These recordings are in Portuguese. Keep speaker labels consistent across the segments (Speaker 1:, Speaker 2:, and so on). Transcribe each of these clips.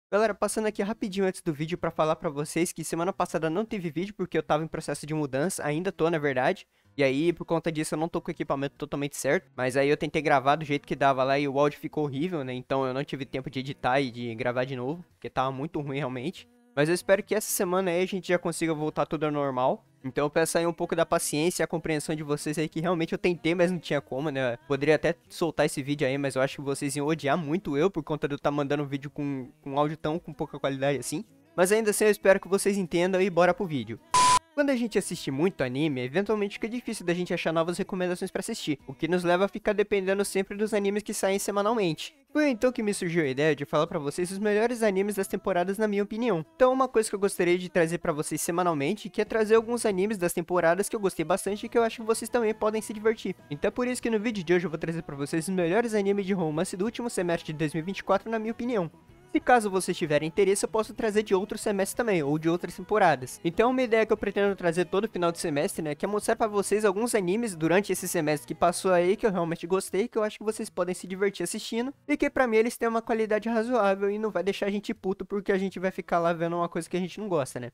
Speaker 1: Galera, passando aqui rapidinho antes do vídeo pra falar pra vocês que semana passada não teve vídeo porque eu tava em processo de mudança, ainda tô na verdade. E aí, por conta disso, eu não tô com o equipamento totalmente certo. Mas aí eu tentei gravar do jeito que dava lá e o áudio ficou horrível, né? Então eu não tive tempo de editar e de gravar de novo, porque tava muito ruim realmente. Mas eu espero que essa semana aí a gente já consiga voltar tudo ao normal. Então eu peço aí um pouco da paciência e a compreensão de vocês aí, que realmente eu tentei, mas não tinha como, né? Poderia até soltar esse vídeo aí, mas eu acho que vocês iam odiar muito eu, por conta de eu estar mandando um vídeo com áudio tão com pouca qualidade assim. Mas ainda assim eu espero que vocês entendam e bora pro vídeo. Quando a gente assiste muito anime, eventualmente fica difícil da gente achar novas recomendações pra assistir, o que nos leva a ficar dependendo sempre dos animes que saem semanalmente. Foi então que me surgiu a ideia de falar pra vocês os melhores animes das temporadas na minha opinião. Então uma coisa que eu gostaria de trazer pra vocês semanalmente, que é trazer alguns animes das temporadas que eu gostei bastante e que eu acho que vocês também podem se divertir. Então é por isso que no vídeo de hoje eu vou trazer pra vocês os melhores animes de romance do último semestre de 2024 na minha opinião. Se caso vocês tiverem interesse, eu posso trazer de outros semestres também, ou de outras temporadas. Então uma ideia que eu pretendo trazer todo final de semestre, né, que é mostrar pra vocês alguns animes durante esse semestre que passou aí, que eu realmente gostei, que eu acho que vocês podem se divertir assistindo, e que pra mim eles têm uma qualidade razoável e não vai deixar a gente puto porque a gente vai ficar lá vendo uma coisa que a gente não gosta, né.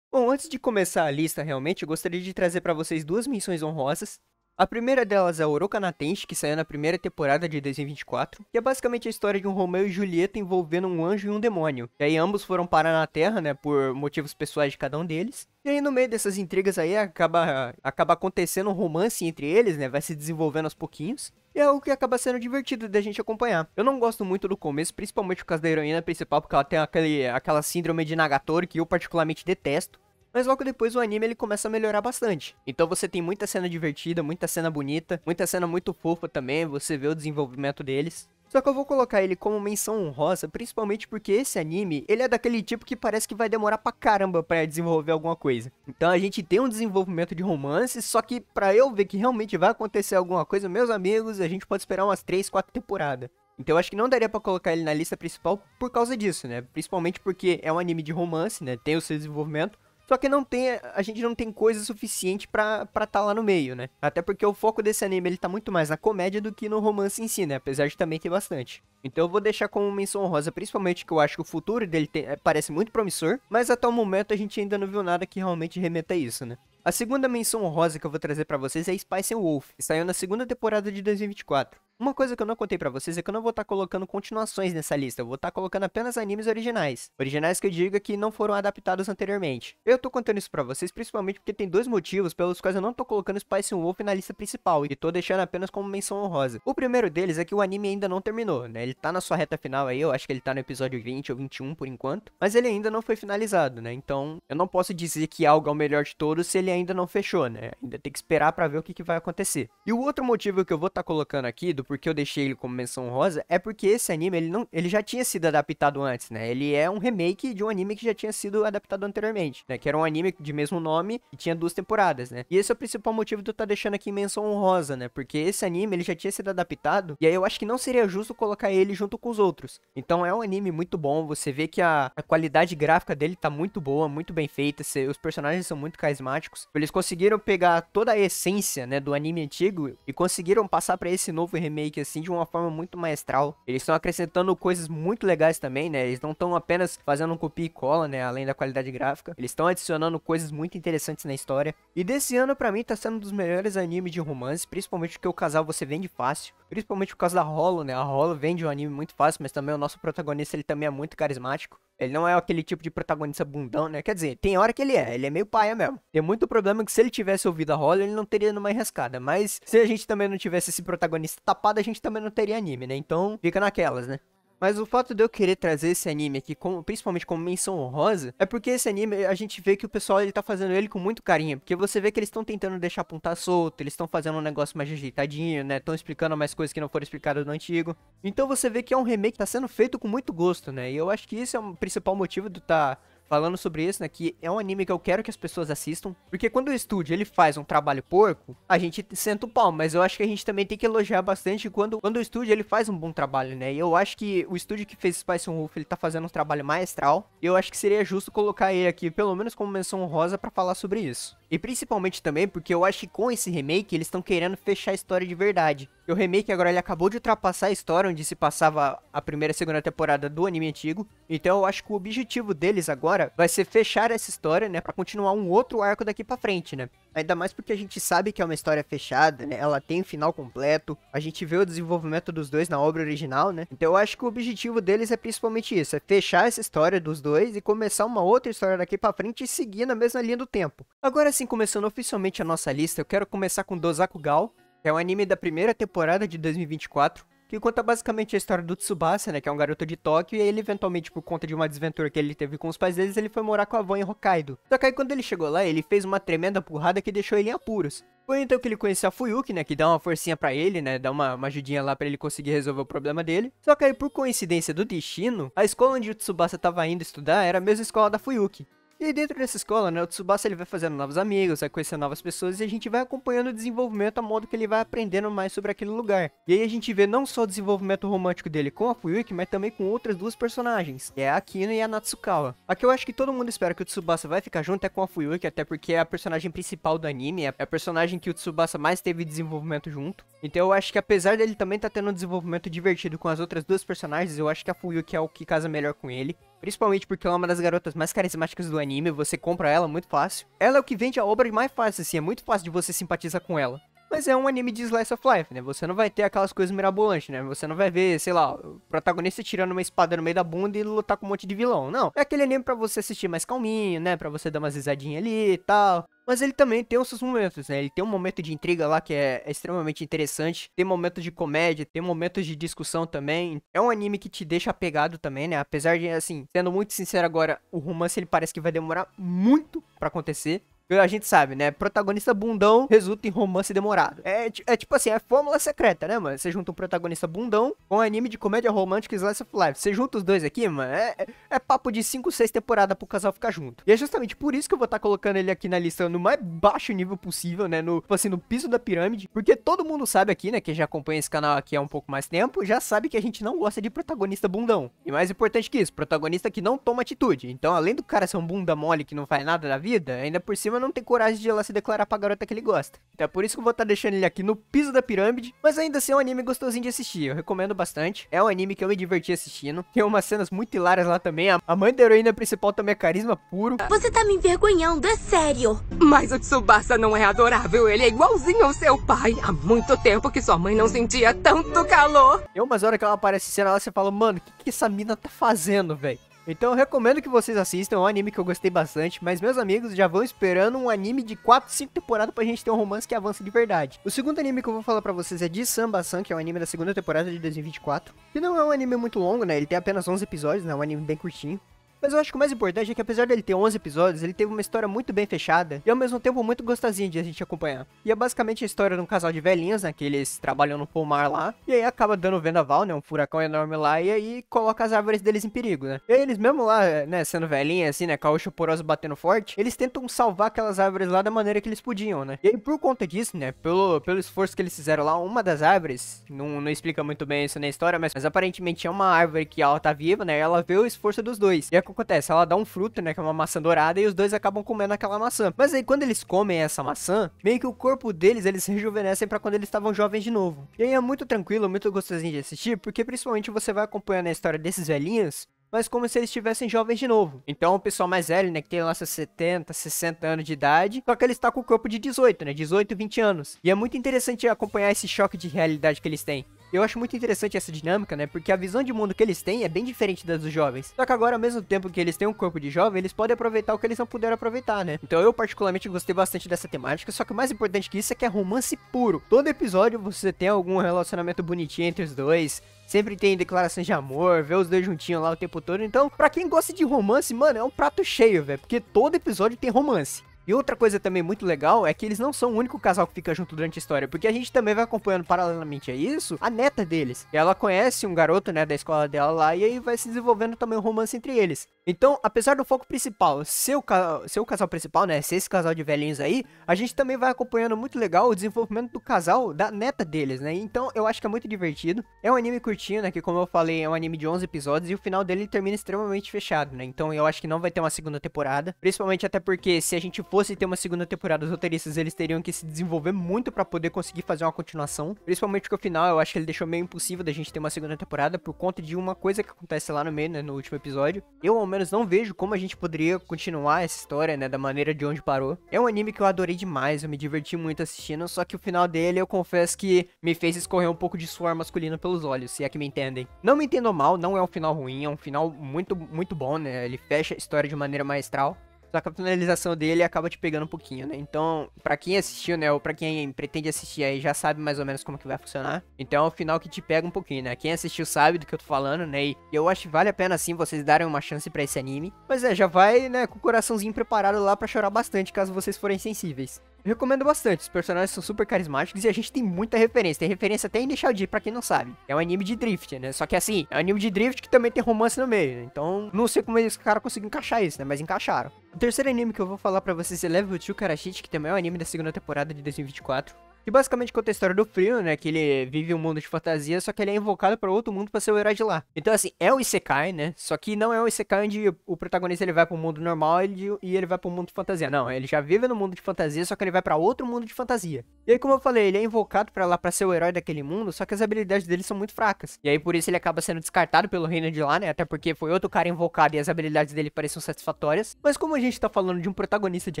Speaker 1: Bom, antes de começar a lista, realmente, eu gostaria de trazer pra vocês duas menções honrosas. A primeira delas é Oroka na Tenshi, que saiu na primeira temporada de 2024, que é basicamente a história de um Romeu e Julieta envolvendo um anjo e um demônio. E aí ambos foram parar na Terra, né, por motivos pessoais de cada um deles. E aí no meio dessas intrigas aí acaba acontecendo um romance entre eles, né, vai se desenvolvendo aos pouquinhos. E é algo que acaba sendo divertido da gente acompanhar. Eu não gosto muito do começo, principalmente por causa da heroína principal, porque ela tem aquela síndrome de Nagatoro que eu particularmente detesto. Mas logo depois o anime ele começa a melhorar bastante. Então você tem muita cena divertida, muita cena bonita, muita cena muito fofa também, você vê o desenvolvimento deles. Só que eu vou colocar ele como menção honrosa, principalmente porque esse anime, ele é daquele tipo que parece que vai demorar pra caramba pra desenvolver alguma coisa. Então a gente tem um desenvolvimento de romance, só que pra eu ver que realmente vai acontecer alguma coisa, meus amigos, a gente pode esperar umas 3, 4 temporadas. Então eu acho que não daria pra colocar ele na lista principal por causa disso, né? Principalmente porque é um anime de romance, né? Tem o seu desenvolvimento. Só que a gente não tem coisa suficiente pra tá lá no meio, né? Até porque o foco desse anime, ele tá muito mais na comédia do que no romance em si, né? Apesar de também ter bastante. Então eu vou deixar como menção honrosa, principalmente que eu acho que o futuro dele parece muito promissor, mas até o momento a gente ainda não viu nada que realmente remeta a isso, né? A segunda menção honrosa que eu vou trazer pra vocês é Spice and Wolf, que saiu na segunda temporada de 2024. Uma coisa que eu não contei pra vocês é que eu não vou estar colocando continuações nessa lista, eu vou estar colocando apenas animes originais. Originais que eu digo que não foram adaptados anteriormente. Eu tô contando isso pra vocês principalmente porque tem dois motivos pelos quais eu não tô colocando Spice and Wolf na lista principal e tô deixando apenas como menção honrosa. O primeiro deles é que o anime ainda não terminou, né? Ele tá na sua reta final aí, eu acho que ele tá no episódio 20 ou 21 por enquanto, mas ele ainda não foi finalizado, né? Então eu não posso dizer que algo é o melhor de todos se ele ainda não fechou, né? Ainda tem que esperar pra ver o que vai acontecer. E o outro motivo que eu vou estar colocando aqui, do porquê eu deixei ele como menção honrosa, é porque esse anime, ele já tinha sido adaptado antes, né? Ele é um remake de um anime que já tinha sido adaptado anteriormente, né? Que era um anime de mesmo nome e tinha 2 temporadas, né? E esse é o principal motivo de eu estar deixando aqui em menção honrosa, né? Porque esse anime, ele já tinha sido adaptado, e aí eu acho que não seria justo colocar ele junto com os outros. Então é um anime muito bom, você vê que a qualidade gráfica dele tá muito boa, muito bem feita, os personagens são muito carismáticos. Eles conseguiram pegar toda a essência, né, do anime antigo e conseguiram passar pra esse novo remake, assim, de uma forma muito maestral. Eles estão acrescentando coisas muito legais também, né? Eles não estão apenas fazendo um copia e cola, né, além da qualidade gráfica. Eles estão adicionando coisas muito interessantes na história. E desse ano, pra mim, tá sendo um dos melhores animes de romance, principalmente porque o casal você vende fácil. Principalmente por causa da Hollow, né? A Hollow vende um anime muito fácil, mas também o nosso protagonista, ele também é muito carismático. Ele não é aquele tipo de protagonista bundão, né? Quer dizer, tem hora que ele é meio paia mesmo. Tem muito problema que se ele tivesse ouvido a Hollow, ele não teria numa enrascada. Mas se a gente também não tivesse esse protagonista tapado, a gente também não teria anime, né? Então fica naquelas, né? Mas o fato de eu querer trazer esse anime aqui, principalmente como menção honrosa, é porque esse anime, a gente vê que o pessoal, ele tá fazendo ele com muito carinho. Porque você vê que eles estão tentando deixar a ponta solta, eles estão fazendo um negócio mais ajeitadinho, né? Estão explicando mais coisas que não foram explicadas no antigo. Então você vê que é um remake que tá sendo feito com muito gosto, né? E eu acho que isso é o principal motivo de tá falando sobre isso, né, que é um anime que eu quero que as pessoas assistam, porque quando o estúdio, ele faz um trabalho porco, a gente senta o pau, mas eu acho que a gente também tem que elogiar bastante quando o estúdio, ele faz um bom trabalho, né, e eu acho que o estúdio que fez Spice Wolf, ele tá fazendo um trabalho maestral, e eu acho que seria justo colocar ele aqui, pelo menos como menção honrosa, pra falar sobre isso. E principalmente também porque eu acho que com esse remake eles estão querendo fechar a história de verdade. E o remake agora ele acabou de ultrapassar a história onde se passava a primeira e segunda temporada do anime antigo. Então eu acho que o objetivo deles agora vai ser fechar essa história, né, pra continuar um outro arco daqui pra frente, né. Ainda mais porque a gente sabe que é uma história fechada, né, ela tem um final completo, a gente vê o desenvolvimento dos dois na obra original, né. Então eu acho que o objetivo deles é principalmente isso, é fechar essa história dos dois e começar uma outra história daqui pra frente e seguir na mesma linha do tempo. Agora sim, começando oficialmente a nossa lista, eu quero começar com Dozaku-Gal, que é um anime da primeira temporada de 2024, que conta basicamente a história do Tsubasa, né, que é um garoto de Tóquio, e ele eventualmente, por conta de uma desventura que ele teve com os pais deles, ele foi morar com a avó em Hokkaido. Só que aí quando ele chegou lá, ele fez uma tremenda burrada que deixou ele em apuros. Foi então que ele conheceu a Fuyuki, né, que dá uma forcinha pra ele, né, dá uma ajudinha lá pra ele conseguir resolver o problema dele. Só que aí, por coincidência do destino, a escola onde o Tsubasa tava indo estudar era a mesma escola da Fuyuki. E aí dentro dessa escola, né, o Tsubasa ele vai fazendo novos amigos, vai conhecendo novas pessoas e a gente vai acompanhando o desenvolvimento a modo que ele vai aprendendo mais sobre aquele lugar. E aí a gente vê não só o desenvolvimento romântico dele com a Fuyuki, mas também com outras duas personagens, que é a Akino e a Natsukawa. A que eu acho que todo mundo espera que o Tsubasa vai ficar junto é com a Fuyuki, até porque é a personagem principal do anime, é a personagem que o Tsubasa mais teve desenvolvimento junto. Então eu acho que apesar dele também estar tendo um desenvolvimento divertido com as outras duas personagens, eu acho que a Fuyuki é o que casa melhor com ele. Principalmente porque ela é uma das garotas mais carismáticas do anime, você compra ela muito fácil. Ela é o que vende a obra mais fácil, assim, é muito fácil de você simpatizar com ela. Mas é um anime de slice of life, né? Você não vai ter aquelas coisas mirabolantes, né? Você não vai ver, sei lá, o protagonista tirando uma espada no meio da bunda e lutar com um monte de vilão. Não, é aquele anime pra você assistir mais calminho, né? Pra você dar umas risadinhas ali e tal. Mas ele também tem os seus momentos, né? Ele tem um momento de intriga lá que é extremamente interessante. Tem momentos de comédia, tem momentos de discussão também. É um anime que te deixa apegado também, né? Apesar de, assim, sendo muito sincero agora, o romance ele parece que vai demorar muito pra acontecer. A gente sabe, né? Protagonista bundão resulta em romance demorado. É tipo assim, é fórmula secreta, né, mano? Você junta um protagonista bundão com um anime de comédia romântica e slice of life. Você junta os dois aqui, mano, é papo de 5, 6 temporadas pro casal ficar junto. E é justamente por isso que eu vou estar colocando ele aqui na lista no mais baixo nível possível, né? No, tipo assim, no piso da pirâmide. Porque todo mundo sabe aqui, né? Quem já acompanha esse canal aqui há um pouco mais tempo, já sabe que a gente não gosta de protagonista bundão. E mais importante que isso, protagonista que não toma atitude. Então, além do cara ser um bunda mole que não faz nada da vida, ainda por cima não tem coragem de ir lá se declarar pra garota que ele gosta. Então é por isso que eu vou estar deixando ele aqui no piso da pirâmide, mas ainda assim é um anime gostosinho de assistir, eu recomendo bastante. É um anime que eu me diverti assistindo, tem umas cenas muito hilárias lá também, a mãe da heroína principal também é carisma puro.
Speaker 2: Você tá me envergonhando, é sério.
Speaker 3: Mas o Tsubasa não é adorável, ele é igualzinho ao seu pai. Há muito tempo que sua mãe não sentia tanto calor.
Speaker 1: Tem umas horas que ela aparece em cena lá, você fala, mano, o que essa mina tá fazendo, velho? Então eu recomendo que vocês assistam, é um anime que eu gostei bastante, mas meus amigos já vão esperando um anime de 4, 5 temporadas pra gente ter um romance que avance de verdade. O segundo anime que eu vou falar pra vocês é de Samba-san, que é um anime da segunda temporada de 2024, que não é um anime muito longo, né, ele tem apenas 11 episódios, né, é um anime bem curtinho. Mas eu acho que o mais importante é que apesar dele ter 11 episódios, ele teve uma história muito bem fechada e ao mesmo tempo muito gostosinha de a gente acompanhar. E é basicamente a história de um casal de velhinhas, né, que eles trabalham no pomar lá, e aí acaba dando vendaval, né, um furacão enorme lá, e aí coloca as árvores deles em perigo, né. E aí eles mesmo lá, né, sendo velhinhas assim, né, com a osteoporose batendo forte, eles tentam salvar aquelas árvores lá da maneira que eles podiam, né. E aí por conta disso, né, pelo esforço que eles fizeram lá, uma das árvores, não explica muito bem isso na história, mas aparentemente é uma árvore que ela tá viva, né, ela vê o esforço dos dois. E o que acontece? Ela dá um fruto, né, que é uma maçã dourada, e os dois acabam comendo aquela maçã. Mas aí quando eles comem essa maçã, meio que o corpo deles, eles se rejuvenescem pra quando eles estavam jovens de novo. E aí é muito tranquilo, muito gostosinho de assistir, porque principalmente você vai acompanhando a história desses velhinhos, mas como se eles estivessem jovens de novo. Então o pessoal mais velho, né, que tem lá seus 70, 60 anos de idade, só que ele está com o corpo de 18, né, 18, 20 anos. E é muito interessante acompanhar esse choque de realidade que eles têm. Eu acho muito interessante essa dinâmica, né, porque a visão de mundo que eles têm é bem diferente das dos jovens. Só que agora, ao mesmo tempo que eles têm um corpo de jovem, eles podem aproveitar o que eles não puderam aproveitar, né. Então eu particularmente gostei bastante dessa temática, só que o mais importante que isso é que é romance puro. Todo episódio você tem algum relacionamento bonitinho entre os dois, sempre tem declarações de amor, vê os dois juntinhos lá o tempo todo. Então, pra quem gosta de romance, mano, é um prato cheio, velho, porque todo episódio tem romance. E outra coisa também muito legal é que eles não são o único casal que fica junto durante a história, porque a gente também vai acompanhando paralelamente a isso, a neta deles. E ela conhece um garoto, né, da escola dela lá, e aí vai se desenvolvendo também um romance entre eles. Então, apesar do foco principal ser o casal principal, né, ser esse casal de velhinhos aí, a gente também vai acompanhando muito legal o desenvolvimento do casal, da neta deles, né, então eu acho que é muito divertido. É um anime curtinho, né, que como eu falei, é um anime de 11 episódios e o final dele termina extremamente fechado, né, então eu acho que não vai ter uma segunda temporada, principalmente até porque se a gente fosse ter uma segunda temporada, os roteiristas eles teriam que se desenvolver muito pra poder conseguir fazer uma continuação, principalmente porque o final eu acho que ele deixou meio impossível da gente ter uma segunda temporada por conta de uma coisa que acontece lá no meio, né, no último episódio. Eu, ao menos, não vejo como a gente poderia continuar essa história, né, da maneira de onde parou. É um anime que eu adorei demais, eu me diverti muito assistindo, só que o final dele eu confesso que me fez escorrer um pouco de suor masculino pelos olhos, se é que me entendem. Não me entendam mal, não é um final ruim, é um final muito, muito bom, né, ele fecha a história de maneira maestral. Só que a finalização dele acaba te pegando um pouquinho, né? Então, pra quem assistiu, né? Ou pra quem pretende assistir aí, já sabe mais ou menos como que vai funcionar. Então é o final que te pega um pouquinho, né? Quem assistiu sabe do que eu tô falando, né? E eu acho que vale a pena, sim, vocês darem uma chance pra esse anime. Mas já vai, né? Com o coraçãozinho preparado lá pra chorar bastante, caso vocês forem sensíveis. Eu recomendo bastante, os personagens são super carismáticos e a gente tem muita referência. Tem referência até em Initial D, pra quem não sabe. É um anime de drift, né? Só que assim, é um anime de drift que também tem romance no meio, né? Então, não sei como esse cara conseguiu encaixar isso, né? Mas encaixaram. O terceiro anime que eu vou falar pra vocês é Level 2 Karashite, que também é um anime da segunda temporada de 2024. Que basicamente conta a história do Frio, né? Que ele vive um mundo de fantasia, só que ele é invocado para outro mundo para ser o herói de lá. Então, assim, é um Isekai, né? Só que não é um Isekai onde o protagonista ele vai para o mundo normal e ele vai para o mundo de fantasia. Não, ele já vive no mundo de fantasia, só que ele vai para outro mundo de fantasia. E aí, como eu falei, ele é invocado para lá para ser o herói daquele mundo, só que as habilidades dele são muito fracas. E aí, por isso, ele acaba sendo descartado pelo reino de lá, né? Até porque foi outro cara invocado e as habilidades dele pareciam satisfatórias. Mas como a gente tá falando de um protagonista de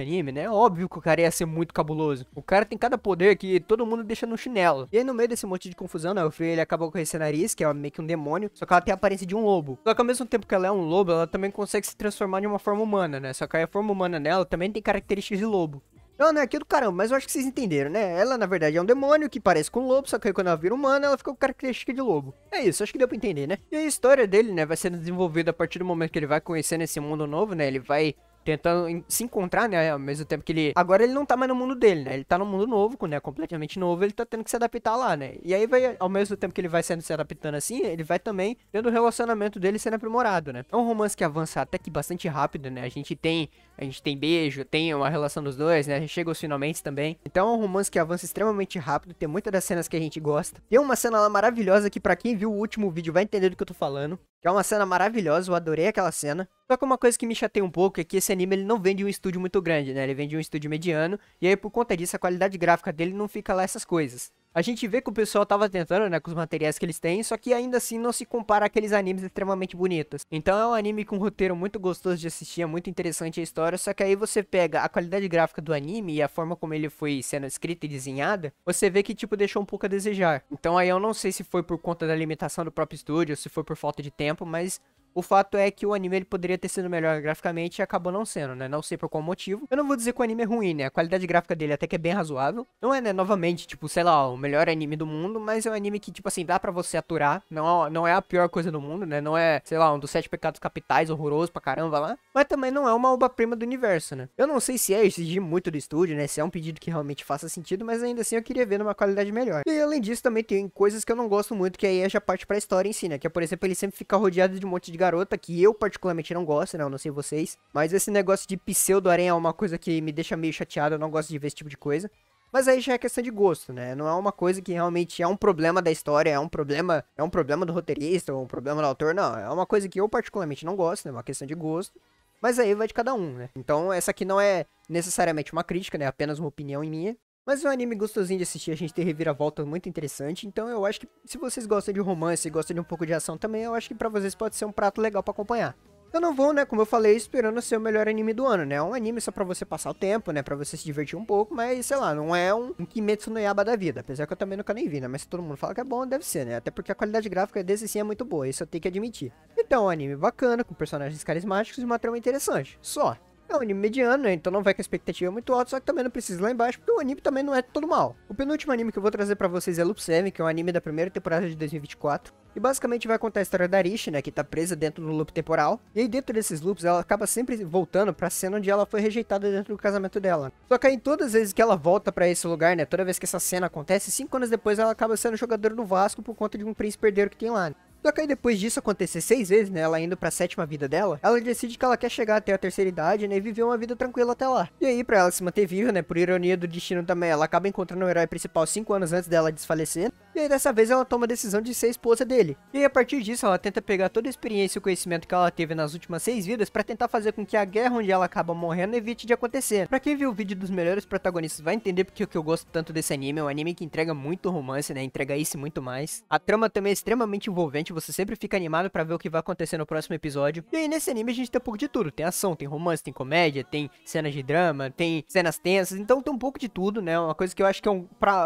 Speaker 1: anime, né? É óbvio que o cara ia ser muito cabuloso. O cara tem cada poder que todo mundo deixa no chinelo. E aí, no meio desse monte de confusão, né, o Free, ele acabou com esse nariz, que é meio que um demônio, só que ela tem a aparência de um lobo. Só que ao mesmo tempo que ela é um lobo, ela também consegue se transformar de uma forma humana, né? Só que a forma humana dela também tem características de lobo. Não, não é aquilo do caramba, mas eu acho que vocês entenderam, né? Ela, na verdade, é um demônio que parece com um lobo, só que aí quando ela vira humana, ela fica com característica de lobo. É isso, acho que deu pra entender, né? E a história dele, né, vai sendo desenvolvida a partir do momento que ele vai conhecendo esse mundo novo, né? Ele vai tentando se encontrar, né, ao mesmo tempo que ele... Agora ele não tá mais no mundo dele, né, ele tá no mundo novo, né, completamente novo, ele tá tendo que se adaptar lá, né, e aí vai, ao mesmo tempo que ele vai se adaptando assim, ele vai também tendo o relacionamento dele sendo aprimorado, né. É um romance que avança até que bastante rápido, né, a gente tem beijo, tem uma relação dos dois, né, a gente chega aos finalmente também, então é um romance que avança extremamente rápido, tem muitas das cenas que a gente gosta. Tem uma cena lá maravilhosa que pra quem viu o último vídeo vai entender do que eu tô falando, que é uma cena maravilhosa, eu adorei aquela cena. Só que uma coisa que me chateia um pouco é que esse anime ele não vem de um estúdio muito grande, né? Ele vem de um estúdio mediano, e aí por conta disso a qualidade gráfica dele não fica lá essas coisas. A gente vê que o pessoal tava tentando, né, com os materiais que eles têm, só que ainda assim não se compara àqueles animes extremamente bonitos. Então é um anime com um roteiro muito gostoso de assistir, é muito interessante a história, só que aí você pega a qualidade gráfica do anime e a forma como ele foi sendo escrito e desenhada, você vê que, tipo, deixou um pouco a desejar. Então aí eu não sei se foi por conta da limitação do próprio estúdio, ou se foi por falta de tempo, mas... O fato é que o anime ele poderia ter sido melhor graficamente e acabou não sendo, né? Não sei por qual motivo. Eu não vou dizer que o anime é ruim, né? A qualidade gráfica dele até que é bem razoável. Não é, né? Novamente, tipo, sei lá, o melhor anime do mundo, mas é um anime que, tipo assim, dá pra você aturar. Não é a pior coisa do mundo, né? Não é, sei lá, um dos 7 pecados capitais horroroso pra caramba lá. Mas também não é uma obra-prima do universo, né? Eu não sei se é exigir muito do estúdio, né? Se é um pedido que realmente faça sentido, mas ainda assim eu queria ver numa qualidade melhor. E além disso, também tem coisas que eu não gosto muito, que aí já parte pra história em si, né? Que é, por exemplo, ele sempre fica rodeado de um monte de garota que eu particularmente não gosto, né? Eu não sei vocês. Mas esse negócio de pseudo-harém é uma coisa que me deixa meio chateado. Eu não gosto de ver esse tipo de coisa. Mas aí já é questão de gosto, né? Não é uma coisa que realmente é um problema da história, é um problema do roteirista, ou um problema do autor, não. É uma coisa que eu particularmente não gosto, né? É uma questão de gosto. Mas aí vai de cada um, né? Então essa aqui não é necessariamente uma crítica, né? Apenas uma opinião minha. Mas é um anime gostosinho de assistir, a gente tem reviravolta muito interessante, então eu acho que se vocês gostam de romance e gostam de um pouco de ação também, eu acho que pra vocês pode ser um prato legal pra acompanhar. Eu não vou, né, como eu falei, esperando ser o melhor anime do ano, né, é um anime só pra você passar o tempo, né, pra você se divertir um pouco, mas, sei lá, não é um Kimetsu no Yaiba da vida, apesar que eu também nunca nem vi, né, mas se todo mundo fala que é bom, deve ser, né, até porque a qualidade gráfica desse sim é muito boa, isso eu tenho que admitir. Então, é um anime bacana, com personagens carismáticos e uma trama interessante, só. É um anime mediano, né? Então não vai com a expectativa muito alta, só que também não precisa ir lá embaixo, porque o anime também não é todo mal. O penúltimo anime que eu vou trazer pra vocês é Loop 7, que é um anime da primeira temporada de 2024. E basicamente vai contar a história da Arishi, né? Que tá presa dentro do loop temporal. E aí dentro desses loops ela acaba sempre voltando pra cena onde ela foi rejeitada dentro do casamento dela. Só que aí todas as vezes que ela volta pra esse lugar, né? Toda vez que essa cena acontece, 5 anos depois ela acaba sendo jogadora do Vasco por conta de um príncipe herdeiro que tem lá. Só que aí depois disso acontecer 6 vezes, né, ela indo pra 7ª vida dela, ela decide que ela quer chegar até a 3ª idade, né, e viver uma vida tranquila até lá. E aí, pra ela se manter viva, né, por ironia do destino também, ela acaba encontrando o herói principal 5 anos antes dela desfalecer. E aí dessa vez ela toma a decisão de ser esposa dele. E aí a partir disso ela tenta pegar toda a experiência e o conhecimento que ela teve nas últimas 6 vidas pra tentar fazer com que a guerra onde ela acaba morrendo evite de acontecer. Pra quem viu o vídeo dos melhores protagonistas vai entender porque que eu gosto tanto desse anime. É um anime que entrega muito romance, né, entrega isso e muito mais. A trama também é extremamente envolvente, você sempre fica animado pra ver o que vai acontecer no próximo episódio. E aí nesse anime a gente tem um pouco de tudo, tem ação, tem romance, tem comédia, tem cenas de drama, tem cenas tensas, então tem um pouco de tudo, né, uma coisa que eu acho que é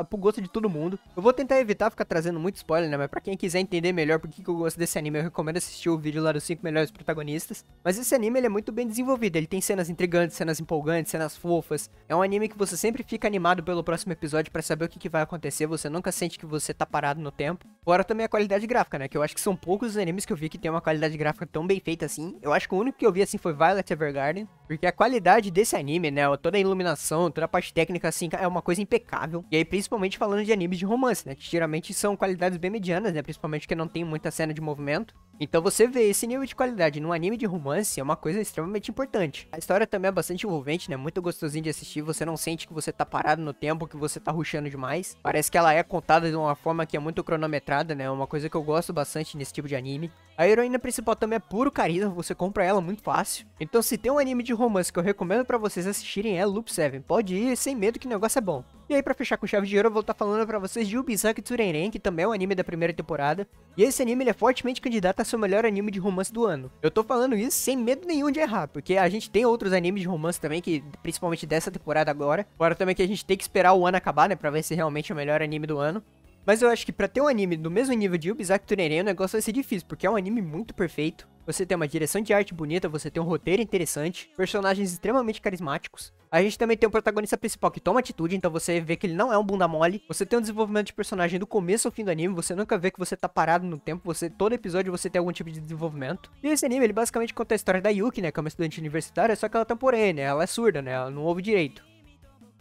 Speaker 1: pro gosto de todo mundo. Eu vou tentar evitar ficar trazendo muito spoiler, né, mas pra quem quiser entender melhor por que eu gosto desse anime, eu recomendo assistir o vídeo lá dos 5 melhores protagonistas. Mas esse anime, ele é muito bem desenvolvido, ele tem cenas intrigantes, cenas empolgantes, cenas fofas. É um anime que você sempre fica animado pelo próximo episódio pra saber o que vai acontecer, você nunca sente que você tá parado no tempo. Fora também a qualidade gráfica, né, que eu acho que são poucos os animes que eu vi que tem uma qualidade gráfica tão bem feita assim. Eu acho que o único que eu vi assim foi Violet Evergarden, porque a qualidade desse anime, né, toda a iluminação, toda a parte técnica assim, é uma coisa impecável. E aí principalmente falando de animes de romance, né, que geralmente são qualidades bem medianas, né, principalmente que não tem muita cena de movimento. Então você vê esse nível de qualidade num anime de romance é uma coisa extremamente importante. A história também é bastante envolvente, né, muito gostosinho de assistir, você não sente que você tá parado no tempo, que você tá rushando demais. Parece que ela é contada de uma forma que é muito cronometrada, né, uma coisa que eu gosto bastante nesse tipo de anime. A heroína principal também é puro carisma, você compra ela muito fácil. Então se tem um anime de romance que eu recomendo pra vocês assistirem é Loop 7, pode ir sem medo que o negócio é bom. E aí pra fechar com chave de ouro eu vou estar falando pra vocês de Ubisaki Tsurenren, que também é um anime da primeira temporada. E esse anime ele é fortemente candidato a ser o melhor anime de romance do ano. Eu tô falando isso sem medo nenhum de errar, porque a gente tem outros animes de romance também, que principalmente dessa temporada agora. Fora também que a gente tem que esperar o ano acabar, né, pra ver se realmente é o melhor anime do ano. Mas eu acho que pra ter um anime do mesmo nível de Ubisaki Tsurenren, o negócio vai ser difícil, porque é um anime muito perfeito. Você tem uma direção de arte bonita, você tem um roteiro interessante, personagens extremamente carismáticos. A gente também tem um protagonista principal que toma atitude, então você vê que ele não é um bunda mole. Você tem um desenvolvimento de personagem do começo ao fim do anime, você nunca vê que você tá parado no tempo, todo episódio você tem algum tipo de desenvolvimento. E esse anime, ele basicamente conta a história da Yuki, né, que é uma estudante universitária, só que ela tá porém, né, ela é surda, né, ela não ouve direito.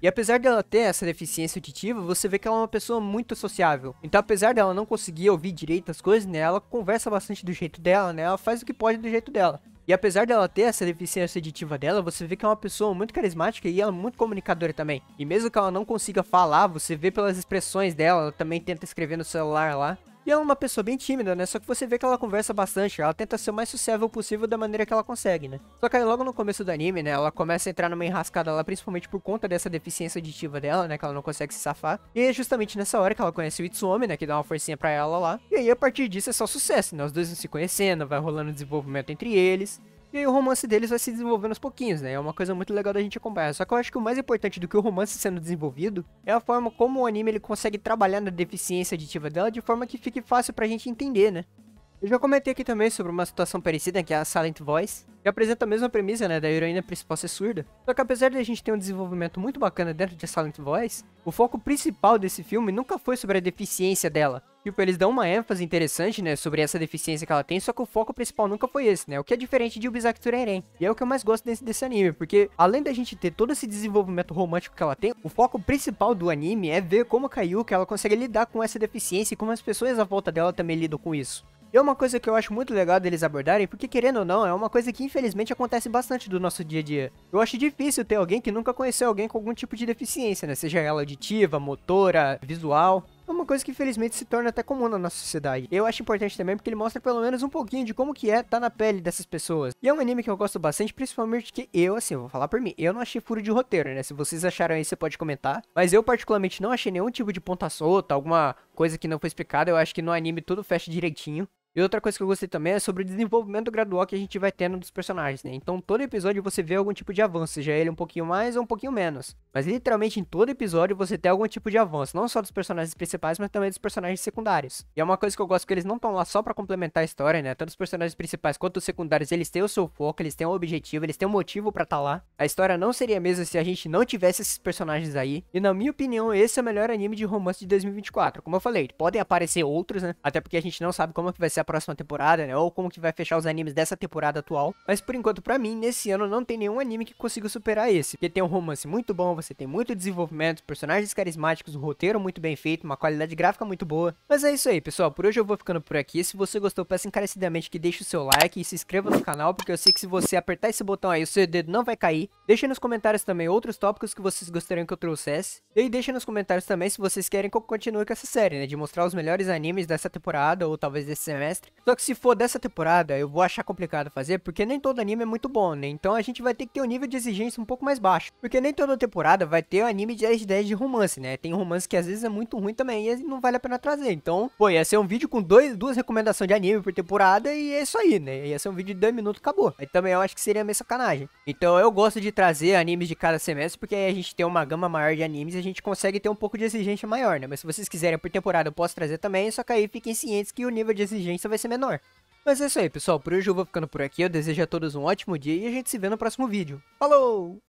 Speaker 1: E apesar dela ter essa deficiência auditiva, você vê que ela é uma pessoa muito sociável. Então apesar dela não conseguir ouvir direito as coisas, né, ela conversa bastante do jeito dela, né, ela faz o que pode do jeito dela. E apesar dela ter essa deficiência auditiva dela, você vê que é uma pessoa muito carismática e ela é muito comunicadora também. E mesmo que ela não consiga falar, você vê pelas expressões dela, ela também tenta escrever no celular lá. E ela é uma pessoa bem tímida, né? Só que você vê que ela conversa bastante, ela tenta ser o mais sociável possível da maneira que ela consegue, né? Só que aí logo no começo do anime, né? Ela começa a entrar numa enrascada lá, principalmente por conta dessa deficiência auditiva dela, né? Que ela não consegue se safar. E é justamente nessa hora que ela conhece o Itsuomi, né? Que dá uma forcinha pra ela lá. E aí a partir disso é só sucesso, né? Os dois vão se conhecendo, vai rolando desenvolvimento entre eles. E aí o romance deles vai se desenvolvendo aos pouquinhos, né? É uma coisa muito legal da gente acompanhar. Só que eu acho que o mais importante do que o romance sendo desenvolvido é a forma como o anime ele consegue trabalhar na deficiência auditiva dela de forma que fique fácil pra gente entender, né? Eu já comentei aqui também sobre uma situação parecida, que é a Silent Voice, que apresenta a mesma premissa, né, da heroína principal ser surda. Só que apesar de a gente ter um desenvolvimento muito bacana dentro de Silent Voice, o foco principal desse filme nunca foi sobre a deficiência dela. Tipo, eles dão uma ênfase interessante, né, sobre essa deficiência que ela tem, só que o foco principal nunca foi esse, né, o que é diferente de Ubisaki Tsurenren. E é o que eu mais gosto desse anime, porque além da gente ter todo esse desenvolvimento romântico que ela tem, o foco principal do anime é ver como a Kayuki, ela consegue lidar com essa deficiência e como as pessoas à volta dela também lidam com isso. E é uma coisa que eu acho muito legal deles abordarem, porque querendo ou não, é uma coisa que infelizmente acontece bastante do nosso dia a dia. Eu acho difícil ter alguém que nunca conheceu alguém com algum tipo de deficiência, né? Seja ela auditiva, motora, visual. É uma coisa que infelizmente se torna até comum na nossa sociedade. Eu acho importante também porque ele mostra pelo menos um pouquinho de como que é tá na pele dessas pessoas. E é um anime que eu gosto bastante, principalmente que eu, assim, eu vou falar por mim, eu não achei furo de roteiro, né? Se vocês acharam aí, você pode comentar. Mas eu particularmente não achei nenhum tipo de ponta solta, alguma coisa que não foi explicada. Eu acho que no anime tudo fecha direitinho. E outra coisa que eu gostei também é sobre o desenvolvimento gradual que a gente vai tendo dos personagens, né? Então todo episódio você vê algum tipo de avanço, seja ele um pouquinho mais ou um pouquinho menos. Mas literalmente em todo episódio você tem algum tipo de avanço, não só dos personagens principais, mas também dos personagens secundários. E é uma coisa que eu gosto que eles não estão lá só pra complementar a história, né? Tanto os personagens principais quanto os secundários, eles têm o seu foco, eles têm um objetivo, eles têm um motivo pra estar lá. A história não seria a mesma se a gente não tivesse esses personagens aí. E na minha opinião, esse é o melhor anime de romance de 2024. Como eu falei, podem aparecer outros, né? Até porque a gente não sabe como que vai ser ser a próxima temporada, né? Ou como que vai fechar os animes dessa temporada atual. Mas por enquanto, pra mim, nesse ano não tem nenhum anime que consiga superar esse. Porque tem um romance muito bom, você tem muito desenvolvimento, personagens carismáticos, um roteiro muito bem feito, uma qualidade gráfica muito boa. Mas é isso aí, pessoal. Por hoje eu vou ficando por aqui. Se você gostou, peço encarecidamente que deixe o seu like e se inscreva no canal, porque eu sei que se você apertar esse botão aí, o seu dedo não vai cair. Deixe nos comentários também outros tópicos que vocês gostariam que eu trouxesse. E deixe nos comentários também se vocês querem que eu continue com essa série, né? De mostrar os melhores animes dessa temporada ou talvez desse semestre. Só que se for dessa temporada, eu vou achar complicado fazer, porque nem todo anime é muito bom, né? Então a gente vai ter que ter um nível de exigência um pouco mais baixo. Porque nem toda temporada vai ter um anime de 10 de 10 de romance, né? Tem romance que às vezes é muito ruim também e não vale a pena trazer. Então, pô, ia ser um vídeo com duas recomendações de anime por temporada e é isso aí, né? Ia ser um vídeo de 2 minutos e acabou. Aí também eu acho que seria meio sacanagem. Então eu gosto de trazer animes de cada semestre, porque aí a gente tem uma gama maior de animes e a gente consegue ter um pouco de exigência maior, né? Mas se vocês quiserem por temporada eu posso trazer também, só que aí fiquem cientes que o nível de exigência vai ser menor. Mas é isso aí, pessoal. Por hoje eu vou ficando por aqui. Eu desejo a todos um ótimo dia e a gente se vê no próximo vídeo. Falou!